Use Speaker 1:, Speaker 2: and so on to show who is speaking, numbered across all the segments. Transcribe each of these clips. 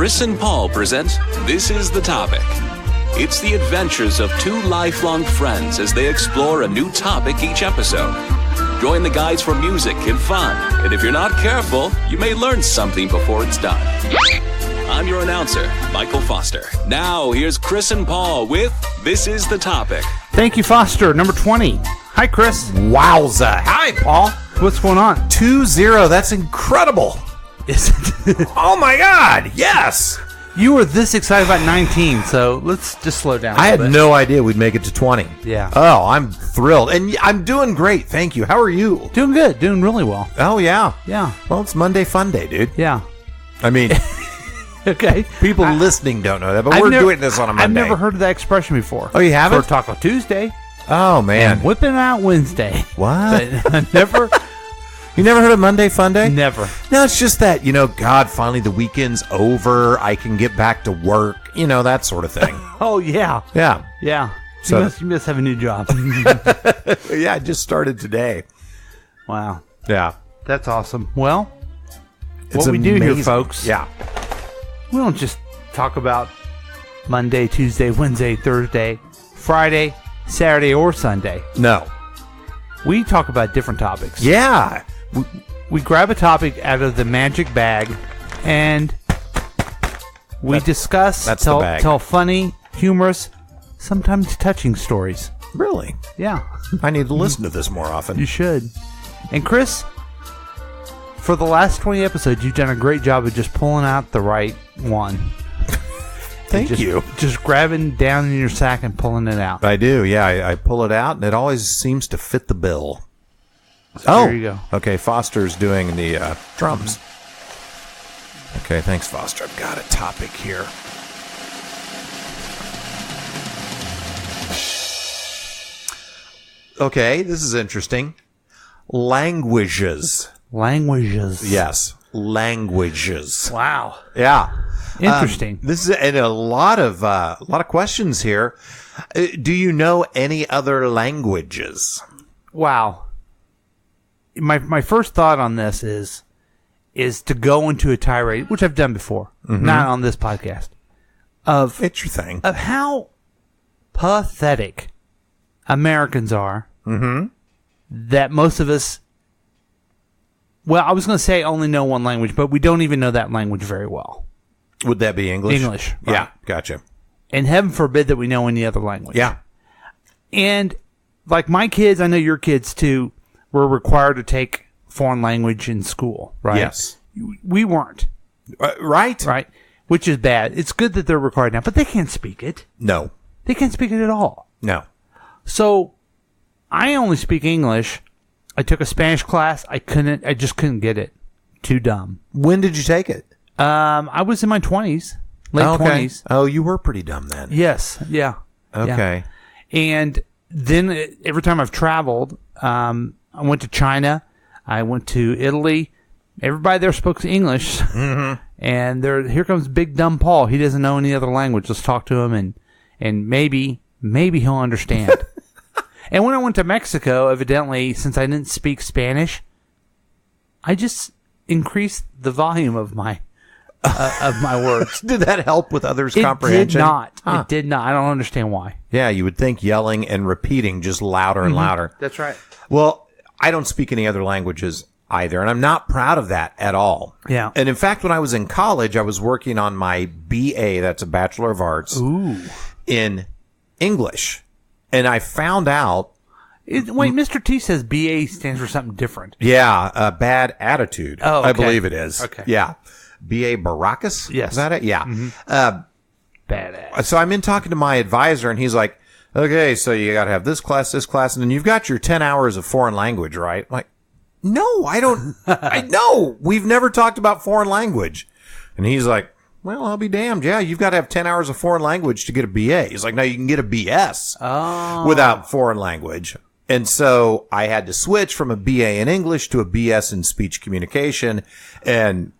Speaker 1: Chris and Paul present This is the Topic. It's the adventures of two lifelong friends as they explore a new topic each episode. Join the guys for music and fun, and if you're not careful, you may learn something before it's done. I'm your announcer, Michael Foster. Now, here's Chris and Paul with This is the Topic.
Speaker 2: Thank you, Foster. Number 20. Hi, Chris.
Speaker 3: Wowza. Hi, Paul.
Speaker 2: What's going on?
Speaker 3: 2-0. That's incredible.
Speaker 2: Is it?
Speaker 3: Oh, my God. Yes.
Speaker 2: You were this excited about 19, so let's just slow down.
Speaker 3: I had no idea we'd make it to 20.
Speaker 2: Yeah.
Speaker 3: Oh, I'm thrilled. And I'm doing great. Thank you. How are you?
Speaker 2: Doing good. Doing really well.
Speaker 3: Oh, yeah.
Speaker 2: Yeah.
Speaker 3: Well, it's Monday Fun Day, dude.
Speaker 2: Yeah.
Speaker 3: I mean,
Speaker 2: okay.
Speaker 3: people listening don't know that, but we're doing this on a Monday.
Speaker 2: I've never heard of that expression before.
Speaker 3: Oh, you haven't?
Speaker 2: For Taco Tuesday.
Speaker 3: Oh, man.
Speaker 2: And whipping out Wednesday.
Speaker 3: What?
Speaker 2: But never.
Speaker 3: You never heard of Monday Fun Day?
Speaker 2: Never.
Speaker 3: No, it's just that, God, finally the weekend's over. I can get back to work. That sort of thing.
Speaker 2: Oh, yeah.
Speaker 3: Yeah.
Speaker 2: Yeah.
Speaker 3: So,
Speaker 2: you must have a new job.
Speaker 3: Yeah, I just started today.
Speaker 2: Wow.
Speaker 3: Yeah.
Speaker 2: That's awesome. Well,
Speaker 3: It's
Speaker 2: what we do
Speaker 3: amazing.
Speaker 2: here, folks.
Speaker 3: Yeah.
Speaker 2: We don't just talk about Monday, Tuesday, Wednesday, Thursday, Friday, Saturday, or Sunday.
Speaker 3: No.
Speaker 2: We talk about different topics.
Speaker 3: Yeah.
Speaker 2: We grab a topic out of the magic bag and we discuss,
Speaker 3: that's the bag.
Speaker 2: tell funny, humorous, sometimes touching stories.
Speaker 3: Really?
Speaker 2: Yeah.
Speaker 3: I need to listen to this more often.
Speaker 2: You should. And Chris, for the last 20 episodes, you've done a great job of just pulling out the right one.
Speaker 3: Thank you.
Speaker 2: Just grabbing down in your sack and pulling it out.
Speaker 3: I do, yeah. I pull it out, and it always seems to fit the bill.
Speaker 2: So there you go.
Speaker 3: Okay, Foster's doing the drums. Okay, thanks, Foster. I've got a topic here. Okay, this is interesting. Languages.
Speaker 2: Languages.
Speaker 3: Yes, languages.
Speaker 2: Wow.
Speaker 3: Yeah.
Speaker 2: Interesting.
Speaker 3: This is and a lot of questions here. Do you know any other languages?
Speaker 2: Wow. My first thought on this is to go into a tirade, which I've done before, not on this podcast,
Speaker 3: It's your thing.
Speaker 2: of how pathetic Americans are. That most of us, well, I was going to say only know one language, but we don't even know that language very well.
Speaker 3: Would that be English?
Speaker 2: English. Right.
Speaker 3: Yeah, gotcha.
Speaker 2: And heaven forbid that we know any other language.
Speaker 3: Yeah.
Speaker 2: And like my kids, I know your kids too, were required to take foreign language in school, right?
Speaker 3: Yes.
Speaker 2: We weren't.
Speaker 3: Right?
Speaker 2: Right? Which is bad. It's good that they're required now, but they can't speak it.
Speaker 3: No.
Speaker 2: They can't speak it at all.
Speaker 3: No.
Speaker 2: So I only speak English. I took a Spanish class. I just couldn't get it. Too dumb.
Speaker 3: When did you take it?
Speaker 2: I was in my 20s, late
Speaker 3: okay.
Speaker 2: 20s.
Speaker 3: Oh, you were pretty dumb then.
Speaker 2: Yes. Yeah.
Speaker 3: Okay.
Speaker 2: Yeah. And then every time I've traveled, I went to China. I went to Italy. Everybody there spoke English. And here comes big dumb Paul. He doesn't know any other language. Let's talk to him and maybe he'll understand. And when I went to Mexico, evidently, since I didn't speak Spanish, I just increased the volume of my words.
Speaker 3: Did that help with others' comprehension?
Speaker 2: It did not.
Speaker 3: Huh.
Speaker 2: It did not. I don't understand why.
Speaker 3: Yeah, you would think yelling and repeating just louder and louder.
Speaker 2: That's right.
Speaker 3: Well, I don't speak any other languages either, and I'm not proud of that at all.
Speaker 2: Yeah.
Speaker 3: And in fact, when I was in college, I was working on my BA, that's a Bachelor of Arts, in English. And I found out...
Speaker 2: Wait, Mr. T says BA stands for something different.
Speaker 3: Yeah, bad attitude.
Speaker 2: Oh, okay.
Speaker 3: I believe it is.
Speaker 2: Okay.
Speaker 3: Yeah. B.A. Baracus?
Speaker 2: Yes.
Speaker 3: Is that it? Yeah.
Speaker 2: Badass.
Speaker 3: So I'm in talking to my advisor, and he's like, okay, so you got to have this class, and then you've got your 10 hours of foreign language, right? I'm like, no, I don't. No, we've never talked about foreign language. And he's like, well, I'll be damned. Yeah, you've got to have 10 hours of foreign language to get a BA. He's like, no, you can get a BS without foreign language. And so I had to switch from a BA in English to a BS in speech communication and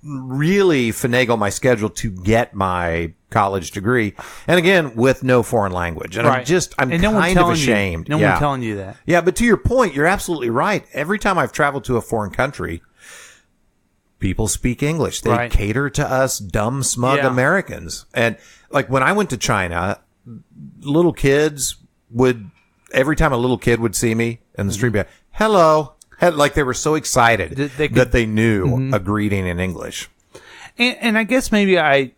Speaker 3: really finagle my schedule to get my college degree. And again, with no foreign language. And
Speaker 2: right.
Speaker 3: I'm
Speaker 2: and no
Speaker 3: kind of ashamed.
Speaker 2: No one telling you that.
Speaker 3: Yeah, but to your point, you're absolutely right. Every time I've traveled to a foreign country, people speak English. They
Speaker 2: Right.
Speaker 3: cater to us dumb, smug
Speaker 2: Yeah.
Speaker 3: Americans. And like when I went to China, little kids would, every time a little kid would see me in the street, be like, hello. Like they were so excited that they knew a greeting in English.
Speaker 2: And I guess maybe I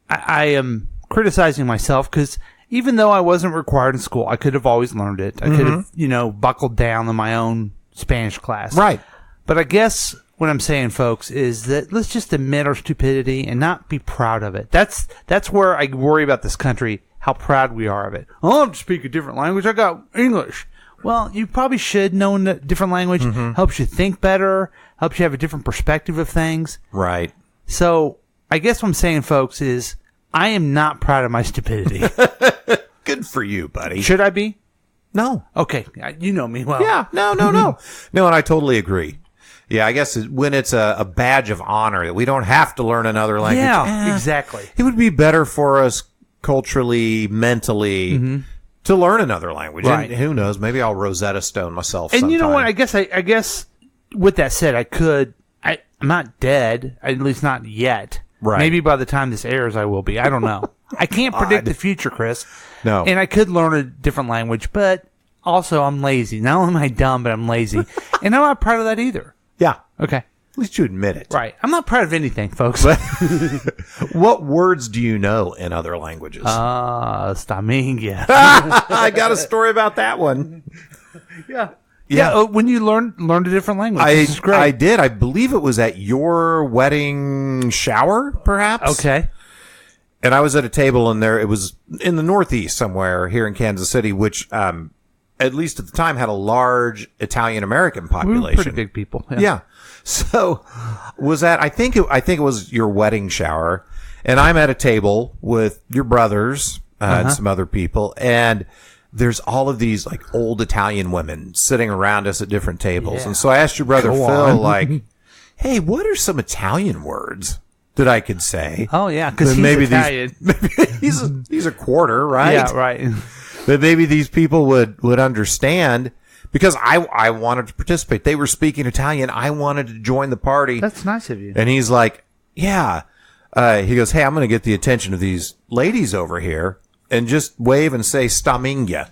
Speaker 2: am criticizing myself because even though I wasn't required in school, I could have always learned it. I could have, buckled down in my own Spanish class.
Speaker 3: Right.
Speaker 2: But I guess what I'm saying, folks, is that let's just admit our stupidity and not be proud of it. That's where I worry about this country, how proud we are of it. Oh, I speak a different language. I got English. Well, you probably should. Knowing a different language helps you think better, helps you have a different perspective of things.
Speaker 3: Right.
Speaker 2: So I guess what I'm saying, folks, is I am not proud of my stupidity.
Speaker 3: Good for you, buddy.
Speaker 2: Should I be?
Speaker 3: No.
Speaker 2: Okay. You know me well.
Speaker 3: Yeah. No. No, and I totally agree. Yeah, I guess when it's a badge of honor that we don't have to learn another language.
Speaker 2: Yeah, exactly.
Speaker 3: It would be better for us culturally, mentally, to learn another language.
Speaker 2: Right.
Speaker 3: And who knows? Maybe I'll Rosetta Stone myself
Speaker 2: And
Speaker 3: sometime.
Speaker 2: you know what? I guess with that said, I'm not dead, at least not yet.
Speaker 3: Right.
Speaker 2: Maybe by the time this airs, I will be. I don't know. I can't predict the future, Chris.
Speaker 3: No.
Speaker 2: And I could learn a different language, but also I'm lazy. Not only am I dumb, but I'm lazy. And I'm not proud of that either.
Speaker 3: Yeah.
Speaker 2: Okay.
Speaker 3: At least you admit it.
Speaker 2: Right. I'm not proud of anything, folks.
Speaker 3: What words do you know in other languages?
Speaker 2: Staminga.
Speaker 3: I got a story about that one.
Speaker 2: Yeah.
Speaker 3: Yeah.
Speaker 2: When you learned a different language. This is great.
Speaker 3: I did. I believe it was at your wedding shower, perhaps.
Speaker 2: Okay.
Speaker 3: And I was at a table, and it was in the Northeast somewhere here in Kansas City, which, at least at the time, had a large Italian American
Speaker 2: We
Speaker 3: population.
Speaker 2: were pretty big people.
Speaker 3: Yeah. So was that? I think it was your wedding shower, and I'm at a table with your brothers and some other people, and there's all of these like old Italian women sitting around us at different tables.
Speaker 2: Yeah.
Speaker 3: And so I asked your brother
Speaker 2: Go
Speaker 3: Phil,
Speaker 2: on.
Speaker 3: like, "Hey, what are some Italian words that I could say?"
Speaker 2: Oh, yeah, because he's
Speaker 3: Maybe
Speaker 2: Italian.
Speaker 3: he's a quarter, right?
Speaker 2: Yeah, right.
Speaker 3: That maybe these people would understand, because I wanted to participate. They were speaking Italian. I wanted to join the party.
Speaker 2: That's nice of you.
Speaker 3: And he's like, yeah. He goes, hey, I'm going to get the attention of these ladies over here and just wave and say staminga.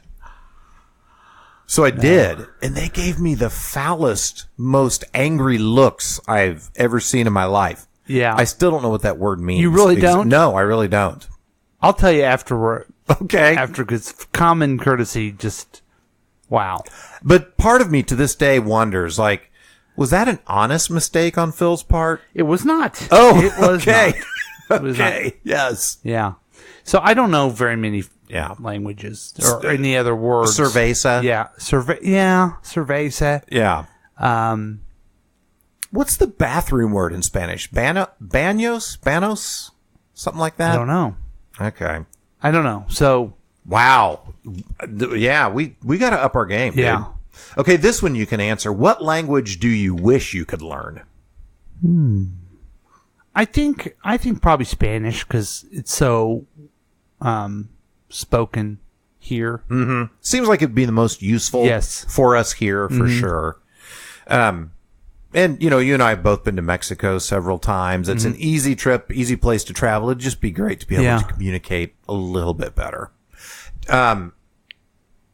Speaker 3: So I did. And they gave me the foulest, most angry looks I've ever seen in my life.
Speaker 2: Yeah.
Speaker 3: I still don't know what that word means.
Speaker 2: You really don't?
Speaker 3: No, I really don't.
Speaker 2: I'll tell you afterward.
Speaker 3: Okay.
Speaker 2: Because common courtesy just, wow.
Speaker 3: But part of me to this day wonders, like, was that an honest mistake on Phil's part?
Speaker 2: It was not.
Speaker 3: Oh,
Speaker 2: it was
Speaker 3: okay.
Speaker 2: not. It was not.
Speaker 3: Okay. Yes.
Speaker 2: Yeah. So I don't know very many
Speaker 3: Yeah.
Speaker 2: languages or any other words.
Speaker 3: Cerveza.
Speaker 2: Yeah. Cerveza.
Speaker 3: Yeah.
Speaker 2: Um,
Speaker 3: What's the bathroom word in Spanish? Banos? Something like that?
Speaker 2: I don't know.
Speaker 3: Okay.
Speaker 2: I don't know. So,
Speaker 3: Wow. Yeah, we got to up our game,
Speaker 2: yeah.
Speaker 3: dude. Okay, this one you can answer. What language do you wish you could learn?
Speaker 2: I think probably Spanish because it's so spoken here.
Speaker 3: Seems like it'd be the most useful
Speaker 2: Yes.
Speaker 3: for us here, for sure. And, you and I have both been to Mexico several times. It's an easy trip, easy place to travel. It'd just be great to be able to communicate a little bit better.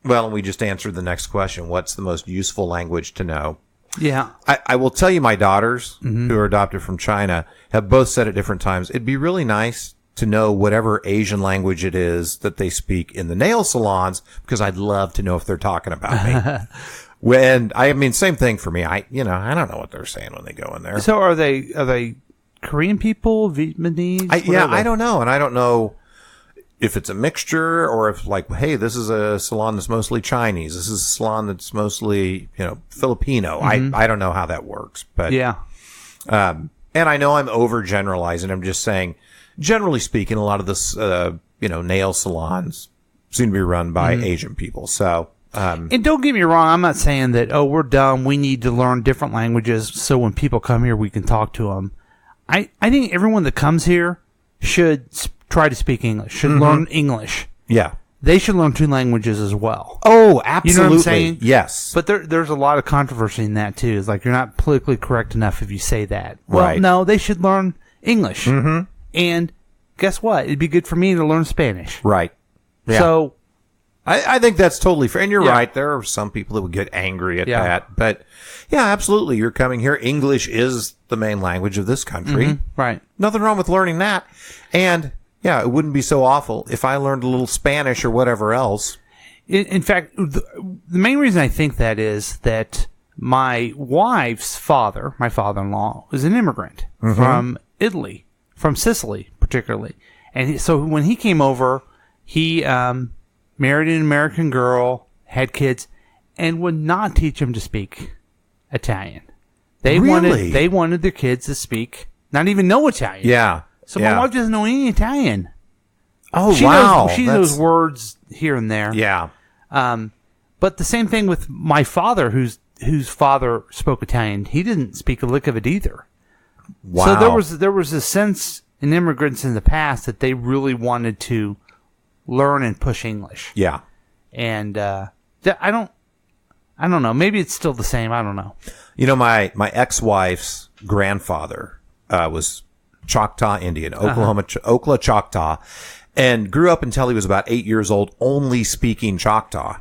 Speaker 3: Well, and we just answered the next question. What's the most useful language to know?
Speaker 2: Yeah.
Speaker 3: I will tell you, my daughters, who are adopted from China, have both said at different times, it'd be really nice to know whatever Asian language it is that they speak in the nail salons, because I'd love to know if they're talking about me. Same thing for me. I don't know what they're saying when they go in there.
Speaker 2: So are they Korean people, Vietnamese?
Speaker 3: I don't know. And I don't know if it's a mixture or if, like, hey, this is a salon that's mostly Chinese. This is a salon that's mostly, Filipino. I don't know how that works. But
Speaker 2: Yeah.
Speaker 3: and I know I'm overgeneralizing. I'm just saying, generally speaking, a lot of this, nail salons seem to be run by Asian people. So,
Speaker 2: And don't get me wrong, I'm not saying that, we're dumb, we need to learn different languages so when people come here, we can talk to them. I think everyone that comes here should try to speak English, should learn English.
Speaker 3: yeah.
Speaker 2: they should learn 2 languages as well.
Speaker 3: Oh, absolutely.
Speaker 2: You know what I'm saying?
Speaker 3: Yes.
Speaker 2: But there's a lot of controversy in that too. It's like you're not politically correct enough if you say that. Well,
Speaker 3: Right.
Speaker 2: no, they should learn English. Mm-hmm. And guess what? It'd be good for me to learn Spanish.
Speaker 3: Right. Yeah.
Speaker 2: So
Speaker 3: I think that's totally fair. And you're
Speaker 2: Yeah.
Speaker 3: right. There are some people that would get angry at
Speaker 2: Yeah.
Speaker 3: that. But yeah, absolutely. You're coming here. English is the main language of this country.
Speaker 2: right.
Speaker 3: Nothing wrong with learning that. And yeah, it wouldn't be so awful if I learned a little Spanish or whatever else.
Speaker 2: In fact, the main reason I think that is that my wife's father, my father-in-law, was an immigrant from Italy, from Sicily particularly. And so when he came over, he married an American girl, had kids, and would not teach him to speak Italian. They
Speaker 3: Really?
Speaker 2: wanted their kids to speak, not even know Italian.
Speaker 3: Yeah.
Speaker 2: So
Speaker 3: yeah.
Speaker 2: my wife doesn't know any Italian.
Speaker 3: Oh,
Speaker 2: She
Speaker 3: wow.
Speaker 2: knows, she knows words here and there.
Speaker 3: Yeah.
Speaker 2: But the same thing with my father, whose father spoke Italian. He didn't speak a lick of it either.
Speaker 3: Wow.
Speaker 2: So there was a sense in immigrants in the past that they really wanted to learn and push English.
Speaker 3: Yeah.
Speaker 2: And I don't know. Maybe it's still the same. I don't know.
Speaker 3: You know, my ex-wife's grandfather was Choctaw Indian, Oklahoma Choctaw, and grew up until he was about 8 years old, only speaking Choctaw.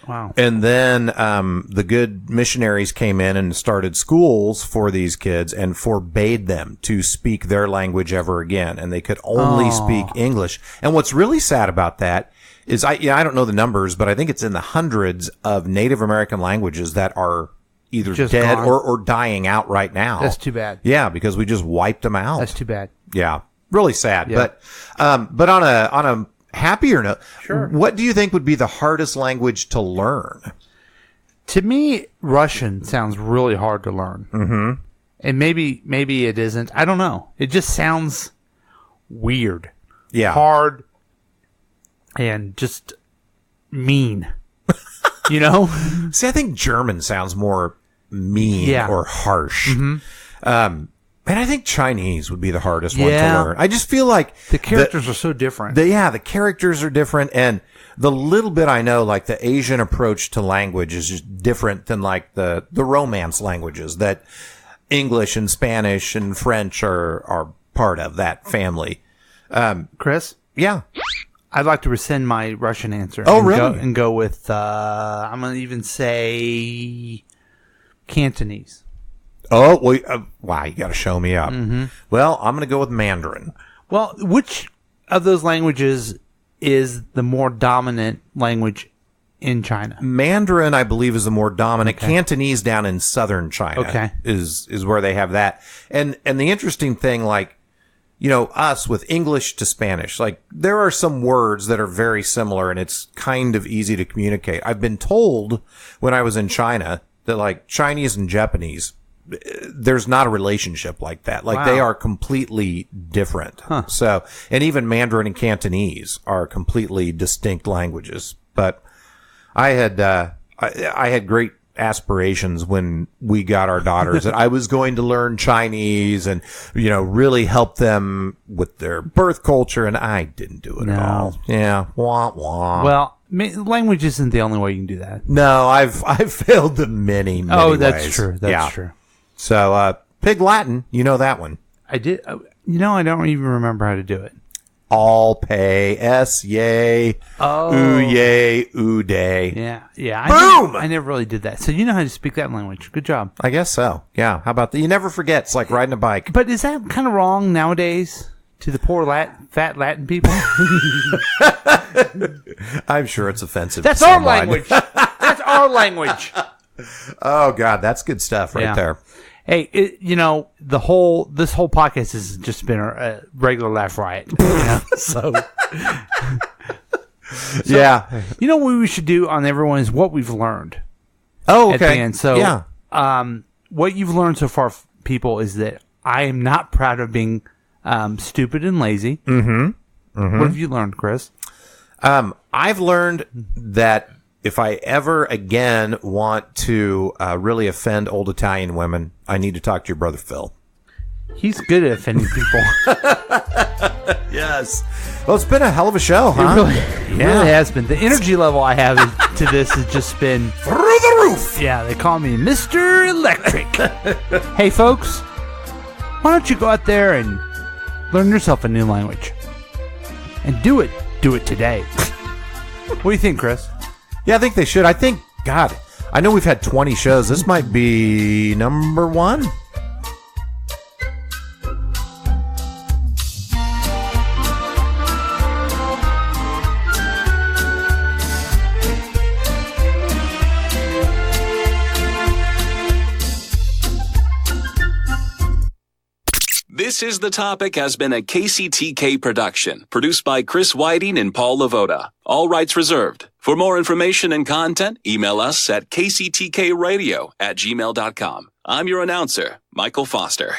Speaker 2: Wow.
Speaker 3: And then the good missionaries came in and started schools for these kids and forbade them to speak their language ever again, and they could only speak English. And what's really sad about that is I don't know the numbers, but I think it's in the hundreds of Native American languages that are either
Speaker 2: Just
Speaker 3: dead
Speaker 2: gone.
Speaker 3: or dying out right now.
Speaker 2: That's too bad.
Speaker 3: Yeah, because we just wiped them out.
Speaker 2: That's too bad.
Speaker 3: Yeah, really sad.
Speaker 2: Yeah.
Speaker 3: But on a happier note,
Speaker 2: Sure.
Speaker 3: what do you think would be the hardest language to learn?
Speaker 2: To me, Russian sounds really hard to learn. Mm-hmm. And maybe it isn't. I don't know. It just sounds weird.
Speaker 3: Yeah.
Speaker 2: Hard and just mean. You know?
Speaker 3: See, I think German sounds more mean
Speaker 2: Yeah.
Speaker 3: or harsh. And I think Chinese would be the hardest one to
Speaker 2: Yeah.
Speaker 3: learn. I just feel like
Speaker 2: The characters are so different.
Speaker 3: the characters are different, and the little bit I know, like the Asian approach to language is just different than like the Romance languages that English and Spanish and French are part of that family.
Speaker 2: Chris,
Speaker 3: Yeah.
Speaker 2: I'd like to rescind my Russian answer.
Speaker 3: Oh,
Speaker 2: and
Speaker 3: really?
Speaker 2: And go with, I'm going to even say Cantonese.
Speaker 3: Oh, well, wow, you got to show me up. Well, I'm going to go with Mandarin.
Speaker 2: Well, which of those languages is the more dominant language in China?
Speaker 3: Mandarin, I believe, is the more dominant. Cantonese down in southern China is where they have that. And the interesting thing, like, you know, us with English to Spanish, like there are some words that are very similar and it's kind of easy to communicate. I've been told when I was in China that like Chinese and Japanese, there's not a relationship like that. Like they are completely different. So, and even Mandarin and Cantonese are completely distinct languages. But I had great aspirations when we got our daughters that I was going to learn Chinese and, you know, really help them with their birth culture. And I didn't do it at all. Yeah. Wah, wah.
Speaker 2: Well, language isn't the only way you can do that.
Speaker 3: No, I've failed them many
Speaker 2: Oh, that's
Speaker 3: ways.
Speaker 2: true. That's true.
Speaker 3: So, Pig Latin, you know that one.
Speaker 2: I did. You know, I don't even remember how to do it.
Speaker 3: All pay, S, yay, ooh, yay, ooh, day.
Speaker 2: Yeah.
Speaker 3: Boom!
Speaker 2: I never really did that. So you know how to speak that language. Good job.
Speaker 3: I guess so. Yeah. How about that? You never forget. It's like riding a bike.
Speaker 2: But is that kind of wrong nowadays to the poor fat Latin people?
Speaker 3: I'm sure it's offensive.
Speaker 2: That's
Speaker 3: to
Speaker 2: our
Speaker 3: someone.
Speaker 2: language. That's our language.
Speaker 3: Oh God, that's good stuff right
Speaker 2: Yeah.
Speaker 3: there.
Speaker 2: Hey, this whole podcast has just been a regular laugh riot. You know? So
Speaker 3: yeah.
Speaker 2: you know what we should do on everyone is what we've learned
Speaker 3: Oh,
Speaker 2: at the
Speaker 3: okay.
Speaker 2: end. So
Speaker 3: yeah.
Speaker 2: What you've learned so far, people, is that I am not proud of being stupid and lazy. Mm-hmm. What have you learned, Chris?
Speaker 3: I've learned that if I ever again want to really offend old Italian women, I need to talk to your brother Phil.
Speaker 2: He's good at offending people.
Speaker 3: Yes. Well, it's been a hell of a show, huh?
Speaker 2: It really has been. The energy level I have to this has just been
Speaker 3: through the roof.
Speaker 2: Yeah, they call me Mr. Electric. Hey, folks, why don't you go out there and learn yourself a new language? And do it. Do it today. What do you think, Chris?
Speaker 3: Yeah, I think they should. I think, God, I know we've had 20 shows. This might be number 1.
Speaker 1: This is The Topic has been a KCTK production, produced by Chris Whiting and Paul Lavoda. All rights reserved. For more information and content, email us at kctkradio@gmail.com. I'm your announcer, Michael Foster.